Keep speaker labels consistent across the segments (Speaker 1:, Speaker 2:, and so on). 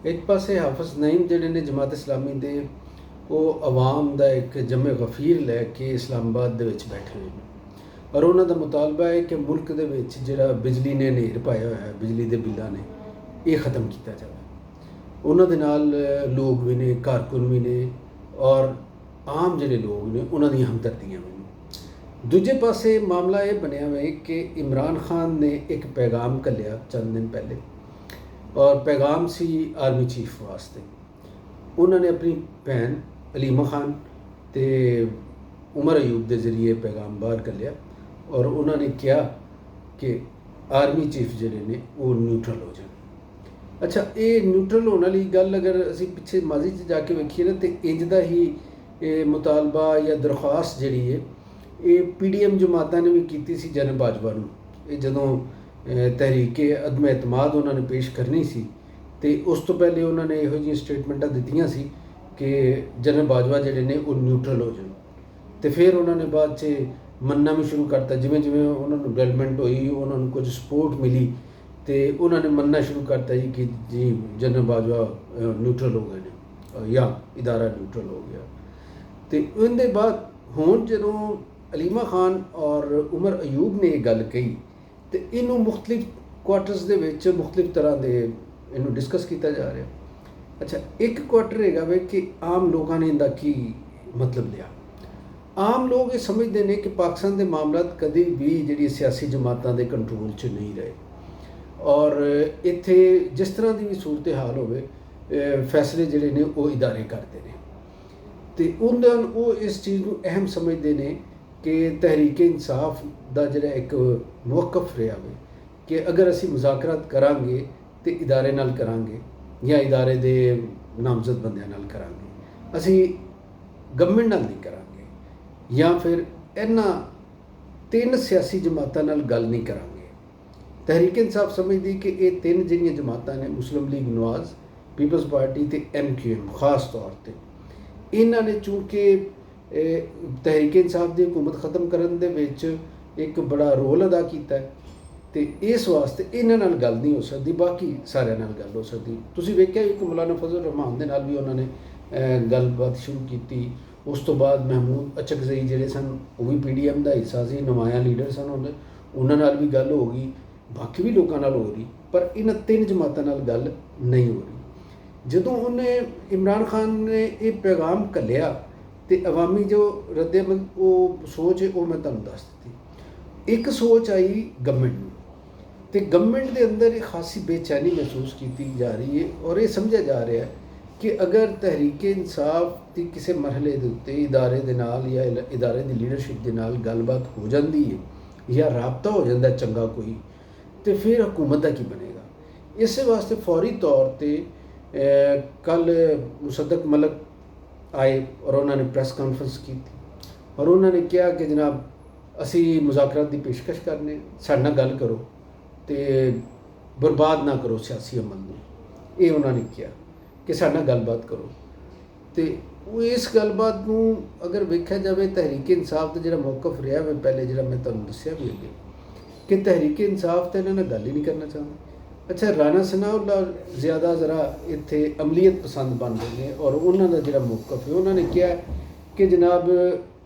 Speaker 1: एक पासे हाफिज़ नईम जिहड़े ने जमात इस्लामी दे ਉਹ ਆਵਾਮ ਦਾ ਇੱਕ ਜਮੇ ਗਫੀਰ ਲੈ ਕੇ ਇਸਲਾਮਾਬਾਦ ਦੇ ਵਿੱਚ ਬੈਠੇ ਹੋਏ ਨੇ ਔਰ ਉਹਨਾਂ ਦਾ ਮੁਤਾਲਬਾ ਹੈ ਕਿ ਮੁਲਕ ਦੇ ਵਿੱਚ ਜਿਹੜਾ ਬਿਜਲੀ ਨੇ ਨੇਰ ਪਾਇਆ ਹੋਇਆ ਹੈ, ਬਿਜਲੀ ਦੇ ਬਿੱਲਾਂ ਨੇ, ਇਹ ਖਤਮ ਕੀਤਾ ਜਾਵੇ। ਉਹਨਾਂ ਦੇ ਨਾਲ ਲੋਕ ਵੀ ਨੇ, ਕਾਰਕੁਨ ਵੀ ਨੇ ਔਰ ਆਮ ਜਿਹੜੇ ਲੋਕ ਨੇ ਉਹਨਾਂ ਦੀਆਂ ਹਮਦਰਦੀਆਂ ਵੀ ਨੇ। ਦੂਜੇ ਪਾਸੇ ਮਾਮਲਾ ਇਹ ਬਣਿਆ ਹੋਇਆ ਕਿ ਇਮਰਾਨ ਖਾਨ ਨੇ ਇੱਕ ਪੈਗਾਮ ਘੱਲਿਆ ਚੰਦ ਦਿਨ ਪਹਿਲੇ ਔਰ ਪੈਗਾਮ ਸੀ ਆਰਮੀ ਚੀਫ ਵਾਸਤੇ। ਉਹਨਾਂ ਨੇ ਆਪਣੀ ਭੈਣ ਅਲੀਮਾ ਖਾਨ ਤੇ ਉਮਰ ਅਯੂਬ ਦੇ ਜ਼ਰੀਏ ਪੈਗਾਮ ਬਾਹਰ ਘੱਲਿਆ ਔਰ ਉਹਨਾਂ ਨੇ ਕਿਹਾ ਕਿ ਆਰਮੀ ਚੀਫ ਜਿਹੜੇ ਨੇ ਉਹ ਨਿਊਟਰਲ ਹੋ ਜਾਣ। ਅੱਛਾ, ਇਹ ਨਿਊਟਰਲ ਹੋਣ ਵਾਲੀ ਗੱਲ ਅਗਰ ਅਸੀਂ ਪਿੱਛੇ ਮਾਜ਼ੀ 'ਚ ਜਾ ਕੇ ਵੇਖੀਏ ਨਾ ਤੇ ਇੰਜ ਦਾ ਹੀ ਇਹ ਮੁਤਾਲਬਾ ਜਾਂ ਦਰਖਾਸਤ ਜਿਹੜੀ ਹੈ ਇਹ PDM ਜਮਾਤਾਂ ਨੇ ਵੀ ਕੀਤੀ ਸੀ ਜਨਰਲ ਬਾਜਵਾ ਨੂੰ। ਇਹ ਜਦੋਂ ਤਹਿਰੀਕੇ ਅਦਮ ਇਤਮਾਦ ਉਹਨਾਂ ਨੇ ਪੇਸ਼ ਕਰਨੀ ਸੀ ਤੇ ਉਸ ਤੋਂ ਪਹਿਲੇ ਉਹਨਾਂ ਨੇ ਇਹੋ ਜਿਹੀਆਂ ਸਟੇਟਮੈਂਟਾਂ ਦਿੱਤੀਆਂ ਸੀ ਕਿ ਜਨਰਲ ਬਾਜਵਾ ਜਿਹੜੇ ਨੇ ਉਹ ਨਿਊਟਰਲ ਹੋ ਜਾਣ। ਤੇ ਫਿਰ ਉਹਨਾਂ ਨੇ ਬਾਅਦ 'ਚ ਮੰਨਣਾ ਵੀ ਸ਼ੁਰੂ ਕਰਤਾ, ਜਿਵੇਂ ਜਿਵੇਂ ਉਹਨਾਂ ਨੂੰ ਡਿਵੈਲਪਮੈਂਟ ਹੋਈ, ਉਹਨਾਂ ਨੂੰ ਕੁਝ ਸਪੋਰਟ ਮਿਲੀ ਤੇ ਉਹਨਾਂ ਨੇ ਮੰਨਣਾ ਸ਼ੁਰੂ ਕਰਤਾ ਜੀ ਕਿ ਜੀ ਜਨਰਲ ਬਾਜਵਾ ਨਿਊਟਰਲ ਹੋ ਗਏ ਨੇ ਜਾਂ ਇਦਾਰਾ ਨਿਊਟਰਲ ਹੋ ਗਿਆ। ਤੇ ਉਹਦੇ ਬਾਅਦ ਹੁਣ ਜਦੋਂ ਅਲੀਮਾ ਖਾਨ ਔਰ ਉਮਰ ਅਯੂਬ ਨੇ ਇਹ ਗੱਲ ਕਹੀ ਤੇ ਇਹਨੂੰ ਮੁਖਤਲਿਫ ਕੁਆਟਰਸ ਦੇ ਵਿੱਚ ਮੁਖਤਲਿਫ ਤਰ੍ਹਾਂ ਦੇ ਇਹਨੂੰ ਡਿਸਕਸ ਕੀਤਾ ਜਾ ਰਿਹਾ। ਅੱਛਾ, ਇੱਕ ਕੁਆਟਰ ਹੈਗਾ ਵੇ ਕਿ ਆਮ ਲੋਕਾਂ ਨੇ ਇਹਦਾ ਕੀ ਮਤਲਬ ਲਿਆ। ਆਮ ਲੋਕ ਇਹ ਸਮਝਦੇ ਨੇ ਕਿ ਪਾਕਿਸਤਾਨ ਦੇ ਮਾਮਲਾਤ ਕਦੇ ਵੀ ਜਿਹੜੀ ਸਿਆਸੀ ਜਮਾਤਾਂ ਦੇ ਕੰਟਰੋਲ 'ਚ ਨਹੀਂ ਰਹੇ ਔਰ ਇੱਥੇ ਜਿਸ ਤਰ੍ਹਾਂ ਦੀ ਵੀ ਸੂਰਤ ਹਾਲ ਹੋਵੇ ਫੈਸਲੇ ਜਿਹੜੇ ਨੇ ਉਹ ਇਦਾਰੇ ਕਰਦੇ ਨੇ ਤੇ ਉਹ ਇਸ ਚੀਜ਼ ਨੂੰ ਅਹਿਮ ਸਮਝਦੇ ਨੇ ਕਿ ਤਹਿਰੀਕ ਇਨਸਾਫ ਦਾ ਜਿਹੜਾ ਇੱਕ ਮੌਕਫ ਰਿਹਾ ਵੇ ਕਿ ਅਗਰ ਅਸੀਂ ਮੁਜ਼ਾਕਰਾਤ ਕਰਾਂਗੇ ਤੇ ਇਦਾਰੇ ਨਾਲ ਕਰਾਂਗੇ ਜਾਂ ਇਦਾਰੇ ਦੇ ਨਾਮਜ਼ਦ ਬੰਦਿਆਂ ਨਾਲ ਕਰਾਂਗੇ, ਅਸੀਂ ਗਵਰਨਮੈਂਟ ਨਾਲ ਨਹੀਂ ਕਰਾਂਗੇ ਜਾਂ ਫਿਰ ਇਹਨਾਂ ਤਿੰਨ ਸਿਆਸੀ ਜਮਾਤਾਂ ਨਾਲ ਗੱਲ ਨਹੀਂ ਕਰਾਂਗੇ। ਤਹਿਰੀਕ ਇਨਸਾਫ ਸਮਝਦੀ ਕਿ ਇਹ ਤਿੰਨ ਜਿਹੜੀਆਂ ਜਮਾਤਾਂ ਨੇ ਮੁਸਲਿਮ ਲੀਗ ਨਵਾਜ਼, ਪੀਪਲਸ ਪਾਰਟੀ ਤੇ MQM ਖਾਸ ਤੌਰ ਤੇ, ਇਹਨਾਂ ਨੇ ਚੂੰਕਿ ਤਹਿਰੀਕ ਇਨਸਾਫ ਦੀ ਹਕੂਮਤ ਖਤਮ ਕਰਨ ਦੇ ਵਿੱਚ ਇੱਕ ਬੜਾ ਰੋਲ ਅਦਾ ਕੀਤਾ ਹੈ ਤੇ ਇਸ ਵਾਸਤੇ ਇਹਨਾਂ ਨਾਲ ਗੱਲ ਨਹੀਂ ਹੋ ਸਕਦੀ, ਬਾਕੀ ਸਾਰਿਆਂ ਨਾਲ ਗੱਲ ਹੋ ਸਕਦੀ। ਤੁਸੀਂ ਵੇਖਿਆ ਕਿ ਮੌਲਾਨਾ ਫਜ਼ਲ ਰਹਿਮਾਨ ਦੇ ਨਾਲ ਵੀ ਉਹਨਾਂ ਨੇ ਗੱਲਬਾਤ ਸ਼ੁਰੂ ਕੀਤੀ। ਉਸ ਤੋਂ ਬਾਅਦ ਮਹਿਮੂਦ ਅਚਕਜ਼ਈ ਜਿਹੜੇ ਸਨ ਉਹ ਵੀ PDM ਦਾ ਹਿੱਸਾ ਸੀ, ਨੁਮਾਇਆਂ ਲੀਡਰ ਸਨ, ਉਹਨਾਂ ਨਾਲ ਵੀ ਗੱਲ ਹੋ ਗਈ, ਬਾਕੀ ਵੀ ਲੋਕਾਂ ਨਾਲ ਹੋ ਰਹੀ, ਪਰ ਇਹਨਾਂ ਤਿੰਨ ਜਮਾਤਾਂ ਨਾਲ ਗੱਲ ਨਹੀਂ ਹੋ ਰਹੀ। ਜਦੋਂ ਉਹਨੇ ਇਮਰਾਨ ਖਾਨ ਨੇ ਇਹ ਪੈਗਾਮ ਘੱਲਿਆ ਤੇ ਅਵਾਮੀ ਜੋ ਰੱਦ-ਏ-ਅਮਲ ਉਹ ਸੋਚ ਹੈ ਉਹ ਮੈਂ ਤੁਹਾਨੂੰ ਦੱਸ ਦਿੱਤੀ। ਇੱਕ ਸੋਚ ਆਈ ਗਵਰਨਮੈਂਟ ਨੂੰ ਤੇ ਗਵਰਨਮੈਂਟ ਦੇ ਅੰਦਰ ਇੱਕ ਖਾਸੀ ਬੇਚੈਨੀ ਮਹਿਸੂਸ ਕੀਤੀ ਜਾ ਰਹੀ ਹੈ ਔਰ ਇਹ ਸਮਝਿਆ ਜਾ ਰਿਹਾ ਹੈ ਕਿ ਅਗਰ ਤਹਿਰੀਕ ਇਨਸਾਫ ਦੀ ਕਿਸੇ ਮਰਹਲੇ ਦੇ ਉੱਤੇ ਇਦਾਰੇ ਦੇ ਨਾਲ ਜਾਂ ਇਦਾਰੇ ਦੀ ਲੀਡਰਸ਼ਿਪ ਦੇ ਨਾਲ ਗੱਲਬਾਤ ਹੋ ਜਾਂਦੀ ਹੈ ਜਾਂ ਰਾਬਤਾ ਹੋ ਜਾਂਦਾ ਚੰਗਾ ਕੋਈ, ਤੇ ਫਿਰ ਹਕੂਮਤ ਦਾ ਕੀ ਬਣੇਗਾ। ਇਸੇ ਵਾਸਤੇ ਫੌਰੀ ਤੌਰ ਤੇ ਕੱਲ ਮੁਸੱਦਕ ਮਲਕ ਆਏ ਔਰ ਉਹਨਾਂ ਨੇ ਪ੍ਰੈਸ ਕਾਨਫਰੰਸ ਕੀਤੀ ਔਰ ਉਹਨਾਂ ਨੇ ਕਿਹਾ ਕਿ ਜਨਾਬ ਅਸੀਂ ਮੁਜ਼ਾਕਰਾਤ ਦੀ ਪੇਸ਼ਕਸ਼ ਕਰਨੇ, ਸਾਡੇ ਨਾਲ ਗੱਲ ਕਰੋ ਤੇ ਬਰਬਾਦ ਨਾ ਕਰੋ ਸਿਆਸੀ ਅਮਲ ਨੂੰ। ਇਹ ਉਹਨਾਂ ਨੇ ਕਿਹਾ ਕਿ ਸਾਡੇ ਨਾਲ ਗੱਲਬਾਤ ਕਰੋ ਤੇ ਉਹ ਇਸ ਗੱਲਬਾਤ ਨੂੰ ਅਗਰ ਵੇਖਿਆ ਜਾਵੇ ਤਹਿਰੀਕ ਇਨਸਾਫ ਦਾ ਜਿਹੜਾ ਮੌਕਫ ਰਿਹਾ ਵੇ ਪਹਿਲੇ, ਜਿਹੜਾ ਮੈਂ ਤੁਹਾਨੂੰ ਦੱਸਿਆ ਵੀ ਅੱਗੇ ਕਿ ਤਹਿਰੀਕ ਇਨਸਾਫ ਤਾਂ ਇਹਨਾਂ ਨਾਲ ਗੱਲ ਹੀ ਨਹੀਂ ਕਰਨਾ ਚਾਹੁੰਦੇ। ਅੱਛਾ, ਰਾਣਾ ਸਨਾਉल्लाह ਜ਼ਿਆਦਾ ਜ਼ਰਾ ਇੱਥੇ ਅਮਲੀਅਤ ਪਸੰਦ ਬਣ ਰਹੇ ਨੇ ਔਰ ਉਹਨਾਂ ਦਾ ਜਿਹੜਾ ਮੌਕਫ ਹੈ ਉਹਨਾਂ ਨੇ ਕਿਹਾ ਕਿ ਜਨਾਬ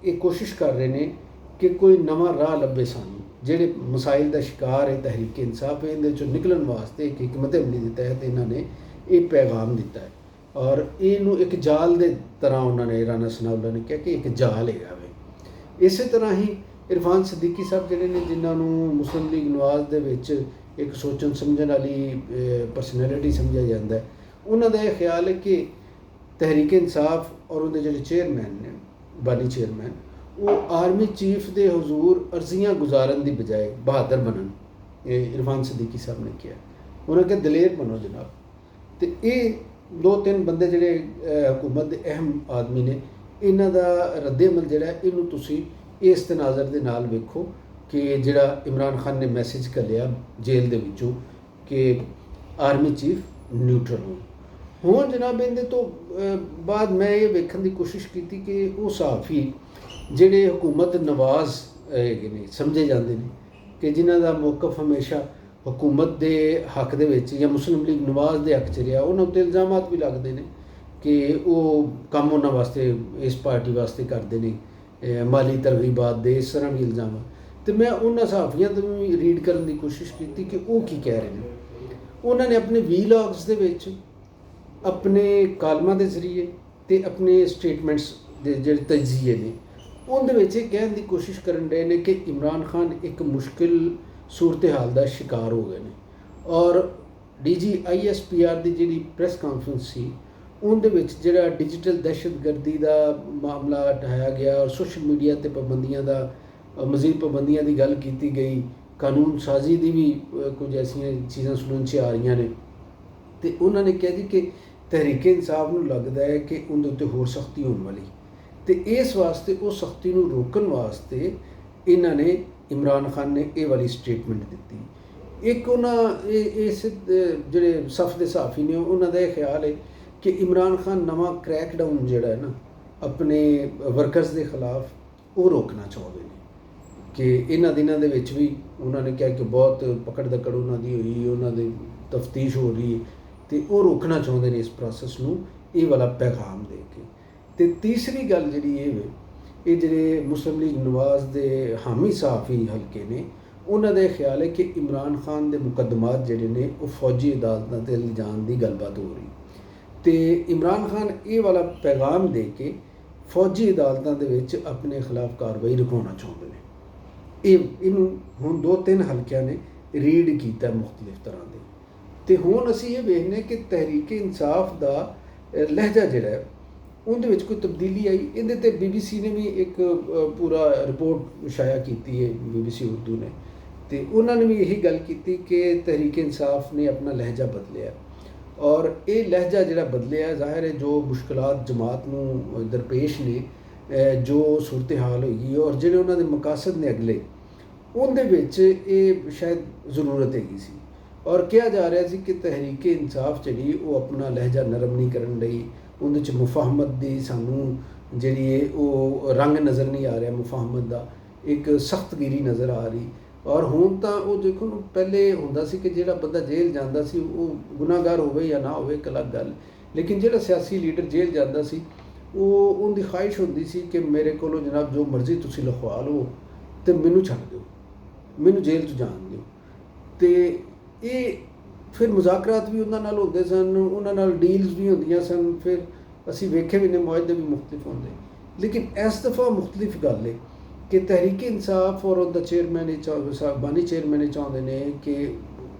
Speaker 1: ਇਹ ਕੋਸ਼ਿਸ਼ ਕਰ ਰਹੇ ਨੇ ਕਿ ਕੋਈ ਨਵਾਂ ਰਾਹ ਲੱਭੇ ਸਾਨੂੰ। ਜਿਹੜੇ ਮਸਾਇਲ ਦਾ ਸ਼ਿਕਾਰ ਹੈ ਤਹਿਰੀਕ ਇਨਸਾਫ, ਇਹਦੇ 'ਚੋਂ ਨਿਕਲਣ ਵਾਸਤੇ ਇੱਕ ਹਕਮਤ ਅਮਲੀ ਦੇ ਤਹਿਤ ਇਹਨਾਂ ਨੇ ਇਹ ਪੈਗਾਮ ਦਿੱਤਾ ਹੈ ਔਰ ਇਹਨੂੰ ਇੱਕ ਜਾਲ ਦੇ ਤਰ੍ਹਾਂ ਉਹਨਾਂ ਨੇ, ਰਾਣਾ ਸਨਾਉल्लाह ਨੇ ਕਿਹਾ ਕਿ ਇੱਕ ਜਾਲ ਹੈਗਾ ਵੇ। ਇਸੇ ਤਰ੍ਹਾਂ ਹੀ ਇਰਫਾਨ ਸਦੀਕੀ ਸਾਹਿਬ ਜਿਹੜੇ ਨੇ, ਜਿਨ੍ਹਾਂ ਨੂੰ ਮੁਸਲਿਮ ਲੀਗ ਨਵਾਜ਼ ਦੇ ਵਿੱਚ ਇੱਕ ਸੋਚਣ ਸਮਝਣ ਵਾਲੀ ਪਰਸਨੈਲਿਟੀ ਸਮਝਿਆ ਜਾਂਦਾ ਹੈ, ਉਹਨਾਂ ਦਾ ਇਹ ਖਿਆਲ ਹੈ ਕਿ ਤਹਿਰੀਕ ਇਨਸਾਫ ਔਰ ਉਹਦੇ ਜਿਹੜੇ ਚੇਅਰਮੈਨ ਨੇ, ਬਾਨੀ ਚੇਅਰਮੈਨ, ਉਹ ਆਰਮੀ ਚੀਫ ਦੇ ਹਜ਼ੂਰ ਅਰਜ਼ੀਆਂ ਗੁਜ਼ਾਰਨ ਦੀ ਬਜਾਏ ਬਹਾਦਰ ਬਣਨ। ਇਹ ਇਰਫਾਨ ਸਦੀਕੀ ਸਾਹਿਬ ਨੇ ਕਿਹਾ, ਉਹਨਾਂ ਕਿਹਾ ਦਲੇਰ ਬਣੋ ਜਨਾਬ। ਤੇ ਇਹ ਦੋ ਤਿੰਨ ਬੰਦੇ ਜਿਹੜੇ ਹਕੂਮਤ ਦੇ ਅਹਿਮ ਆਦਮੀ ਨੇ, ਇਹਨਾਂ ਦਾ ਰੱਦ-ਏ-ਅਮਲ ਜਿਹੜਾ ਇਹਨੂੰ ਤੁਸੀਂ ਇਸ ਤਨਾਜ਼ਰ ਦੇ ਨਾਲ ਵੇਖੋ ਕਿ ਜਿਹੜਾ ਇਮਰਾਨ ਖਾਨ ਨੇ ਮੈਸੇਜ ਘੱਲਿਆ ਜੇਲ੍ਹ ਦੇ ਵਿੱਚੋਂ ਕਿ ਆਰਮੀ ਚੀਫ ਨਿਊਟਰਲ ਹੋ। ਹੁਣ ਜਨਾਬ ਇਹਦੇ ਤੋਂ ਬਾਅਦ ਮੈਂ ਇਹ ਵੇਖਣ ਦੀ ਕੋਸ਼ਿਸ਼ ਕੀਤੀ ਕਿ ਉਹ ਸਹਾਫੀ ਜਿਹੜੇ ਹਕੂਮਤ ਨਵਾਜ਼ ਹੈਗੇ ਨੇ, ਸਮਝੇ ਜਾਂਦੇ ਨੇ ਕਿ ਜਿਨ੍ਹਾਂ ਦਾ ਮੌਕਫ ਹਮੇਸ਼ਾ हुकूमत के हक दे विच या मुस्लिम लीग नवाज के हक च रहा, उन्होंने उत्ते इल्ज़ामात भी लगते हैं कि वो कम उन्होंने वास्ते इस पार्टी वास्ते करते हैं, माली तरगीबात दे, इस तरह भी इल्ज़ाम। तो मैं उन्होंने सहाफ़ियां तो भी रीड करने की कोशिश की कि वो की कह रहे हैं। उन्होंने अपने वीलॉग्स दे विच, अपने कालमां दे जरिए ते अपने स्टेटमेंट्स दे जेह्ड़े तजिए ने उंदे विच एह् कहने की कोशिश करन रहे हैं कि इमरान खान एक मुश्किल सूरत हाल का शिकार हो गए हैं। और DGISPR की जी प्रैस कॉन्फ्रेंस सी उनदे विच जिहड़ा डिजिटल दहशतगर्दी का मामला उठाया गया और सोशल मीडिया ते पाबंदियां का मजीद पाबंदियां की गल की गई, कानून साजी की भी कुछ ऐसियां चीज़ां सुनने च आ रही ने। तो उन्होंने कहा जी कि तहरीक इंसाफ नूं लगता है कि उनके उत्ते होर सख्ती होने वाली, तो इस वास्ते उस सख्ती नूं रोकन वास्ते इन्होंने इमरान खान ने ये वाली स्टेटमेंट दी। एक उन्होंने इस जोड़े सफ के सहाफ़ी ने उन्होंने यह ख्याल है कि इमरान खान नवा क्रैकडाउन जोड़ा है ना अपने वर्कर्स के खिलाफ वो रोकना चाहते हैं कि इन्होंने दिनों के भी उन्होंने कहा कि बहुत पकड़ दकड़ उन्होंने हुई, उन्होंने तफ्तीश हो रही, तो वो रोकना चाहते हैं इस प्रोसैस नूं ये वाला पैगाम दे के। तो तीसरी गल जी ये जोड़े मुस्लिम लीग नवाज के हामी सहाफ़ी हल्के ने उन्होंने ख्याल है कि इमरान खान के मुकदमात जोड़े ने वो फौजी अदालतों से लिजान की गलबात हो रही, तो इमरान खान ये वाला पैगाम दे के फौजी अदालतों के अपने खिलाफ कार्रवाई रुकाना चाहते हैं। इनू हुण 2-3 हल्कियां ने रीड किया मुख्तलिफ तरह के। तो हुण असीं ये वेखने कि तहरीक इंसाफ का लहजा जिहड़ा है उनदे विच कोई तब्दीली आई। इहदे ते BBC ने भी एक पूरा रिपोर्ट शाया की है, BBC उर्दू ने, तो उन्होंने भी यही गल की कि तहरीक इंसाफ ने अपना लहजा बदलिया और ये लहजा जिहड़ा बदलिया जाहिर है जो मुश्किलात जमात नूं दरपेश ने, जो सूरत हाल होगी और जिहड़े उन्होंने मकासद ने अगले उनदे विच ये शायद ज़रूरत हैगी सी। और कहा जा रहा सी कि तहरीक इंसाफ जी वो अपना लहजा नरम नहीं करन रही, उहदे च मुफाहमत की सानू जी वो रंग नज़र नहीं आ रहा, मुफाहमत का एक सख्तगिरी नज़र आ रही। और हुण तां वो देखो पहले हुंदा सी कि जिहड़ा बंदा जेल जांदा सी वो गुनाहगार होवे या ना होवे एक अलग गल, लेकिन जिहड़ा सियासी लीडर जेल जांदा सी वो उनकी ख्वाहिश होंदी सी कि मेरे कोलों जनाब जो मर्जी तुसीं लिखवा लो तो मैनू छड्ड दिओ, मैनू जेल च जान दिओ। तो ये फिर मुज़ाकरात भी उन्हां नाल होंदे सन, उन्हां नाल डील्स भी होंदियां सन, फिर असीं वेखे भी ने मुआहदे भी मुख्तलिफ होंदे। लेकिन इस दफ़ा मुख्तलिफ गल है कि तहरीक इंसाफ और उनका चेयरमैन साहबानी चेयरमैन चाहते हैं कि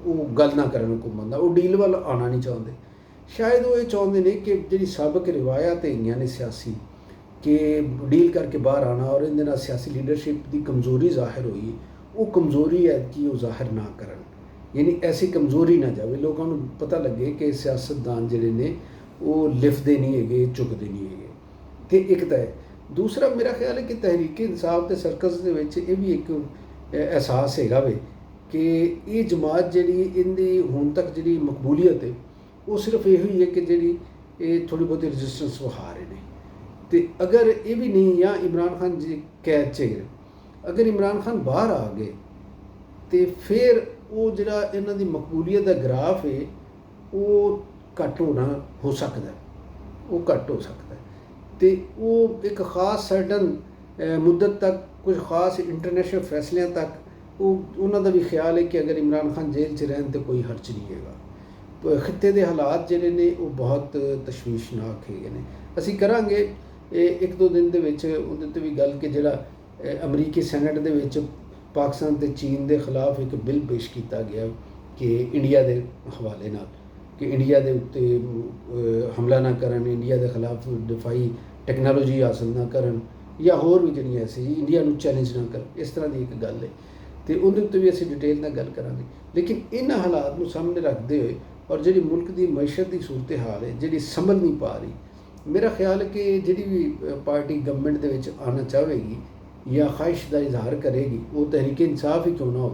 Speaker 1: वो गल ना करन हुकूमत दा, वो डील वाल आना नहीं चाहते। शायद वो ये चाहते हैं कि जी सबक रिवायत है ने सियासी कि डील करके बाहर आना और इनके नाल सियासी लीडरशिप की कमज़ोरी जाहिर हुई, वो कमज़ोरी है कि वो जाहिर ना करन, यानी ऐसी कमज़ोरी ना जाए, लोगों को पता लगे कि सियासतदान जिहड़े ने वो लिफते नहीं है, झुकते नहीं है। तो एक तो है। दूसरा मेरा ख्याल है कि तहरीक इंसाफ के सर्कल्स के विच ये भी एक एहसास हैगा वे कि ये जमात जी इनकी हुण तक जी मकबूलीयत है वो सिर्फ यही है कि जी थोड़ी बहुत रजिस्टेंस विखा रहे हैं। तो अगर ये भी नहीं या इमरान खान जी कैद च गए, अगर इमरान खान बाहर आ गए तो फिर वो जिहड़ा इन्हां दी मकबूलीयत का ग्राफ है वो घट होना हो सकता है, वो घट हो सकता है। तो वो एक ख़ास सर्टन मुद्दत तक कुछ ख़ास इंटरनेशनल फैसलों तक वो उन्होंने भी ख्याल है कि अगर इमरान खान जेल च रहन तो कोई हर्ज नहीं है। तो खिते के हालात जिहड़े ने वो बहुत तशवीशनाक है। असीं करांगे एक दो दिन दे विच उहदे ते भी गल कि जिहड़ा अमरीकी सैनट दे विच पाकिस्तान ते चीन के खिलाफ एक बिल पेश किया गया कि इंडिया के हवाले नाल कि इंडिया के उत्ते हमला ना करन, इंडिया के खिलाफ दिफाई टैक्नोलॉजी हासिल ना करन या होर भी जिहड़ियां ऐसी इंडिया नूं चैलेंज ना करन, इस तरह की एक गल है। तो उहदे उत्ते भी असीं डिटेल नाल गल करांगे। लेकिन इन्हां हालात नूं सामने रखते हुए और जिहड़ी मुल्क की मैशत की सूरत हाल है जिहड़ी संभल नहीं पा रही, मेरा ख्याल है कि जिहड़ी भी पार्टी गवर्नमेंट दे विच आना चाहेगी या ख्वाहिश का इजहार करेगी वो तहरीक इंसाफ ही क्यों ना हो,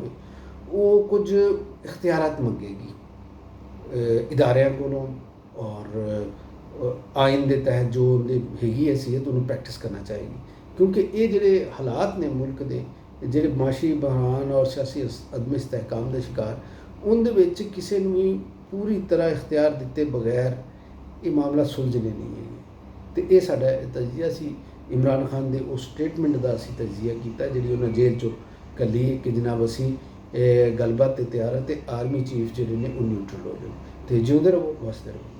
Speaker 1: वो कुछ इख्तियारात मंगेगी इदारियां कोलों और आइन के तहत जो हैगी हैसीयत उन्होंने प्रैक्टिस करना चाहेगी। क्योंकि ये जिहड़े हालात ने मुल्क के जिहड़े माशी बहरान और सियासी अदम इस्तेहकाम के शिकार ਉਹਦੇ ਵਿੱਚ ਕਿਸੇ ਨੂੰ ਵੀ ਪੂਰੀ ਤਰ੍ਹਾਂ ਇਖਤਿਆਰ ਦਿੱਤੇ ਬਗੈਰ ਇਹ ਮਾਮਲਾ ਸੁਲਝਣੇ ਨਹੀਂ ਹੈ। ਅਤੇ ਇਹ ਸਾਡਾ ਤਜਜ਼ੀਆ ਸੀ। ਇਮਰਾਨ ਖਾਨ ਦੇ ਉਸ ਸਟੇਟਮੈਂਟ ਦਾ ਅਸੀਂ ਤਜਜ਼ੀਆ ਕੀਤਾ ਜਿਹੜੀ ਉਹਨਾਂ ਜੇਲ੍ਹ 'ਚੋਂ ਕੱਲੀ ਕਿ ਜਨਾਬ ਅਸੀਂ ਗੱਲਬਾਤ 'ਤੇ ਤਿਆਰ ਹਾਂ ਅਤੇ ਆਰਮੀ ਚੀਫ ਜਿਹੜੇ ਨੇ ਉਹ ਨਿਊਟਰਲ ਹੋ ਜਾਣ। ਅਤੇ ਜਿਉਂਦੇ ਰਹੋ, ਵਸਦੇ ਰਹੋ।